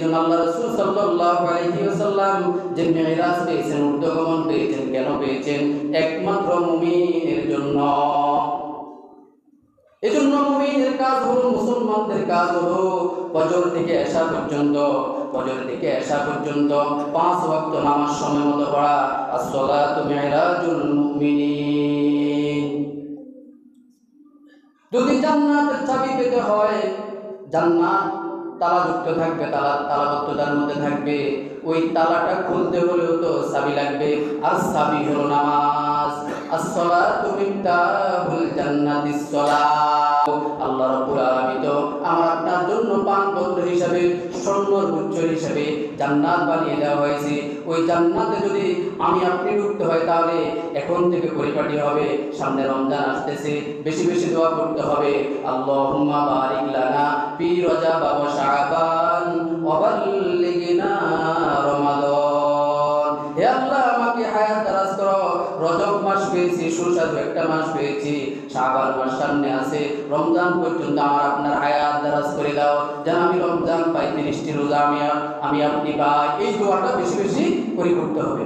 জন্য আল্লাহ রাসূল সাল্লাল্লাহু আলাইহি ওয়াসাল্লাম যে মিরাজ পেয়েছেন, ঊর্ধ্বগমন পেয়েছেন, কেন পেয়েছেন? একমাত্র মুমিনের জন্য। এজন্য মুমিনের কাজ হলো, মুসলমানদের কাজ হলো ফজর থেকে এশা পর্যন্ত, ফজর থেকে এশা পর্যন্ত 5 ওয়াক্ত নামাজ সময় মতো পড়া। as-salatu mi'rajul mu'minin। যদি জান্নাতের চাবি পেতে হয়, জান্নাত তালাযুক্ত থাকবে, তালাবদ্ধতার মধ্যে থাকবে, ওই তালাটা খুলতে হলেও তো চাবি লাগবে, আর চাবি হলো নামাজ। as-salatu মিফতাহুল জান্নাতিস সালাত। আল্লাহ রাব্বুল আলামিন তো আমার আপনার জন্য পানপত্র হিসাবে, স্বর্ণর গুচ্ছ হিসাবে জান্নাত বানিয়ে দেওয়া হয়েছে। ওই জান্নাতে যদি আমি আপনি ঢুকতে হয়, তাহলে এখন থেকে পরিপাটি হবে। সামনে রমজান আসতেছে, বেশি বেশি দোয়া করতে হবে। আল্লাহুম্মা বারিক লানা ফি রজব ওয়া শাবান ওয়া বাল্লিগনা রমাদান। হে আল্লাহ, আমাকে হায়াত দারাজ করো। রজব মাস পেয়েছি, সুস্বাদু একটা মাস পেয়েছি, শাবান মাস সামনে আছে, রমজান পর্যন্ত আমার আপনার হায়াত দারাজ করে দাও, যেন আমি রমজান পাই, 30টি রোজা আমি আপনি পাই। এই দোয়াটা বেশি বেশি করে করতে হবে।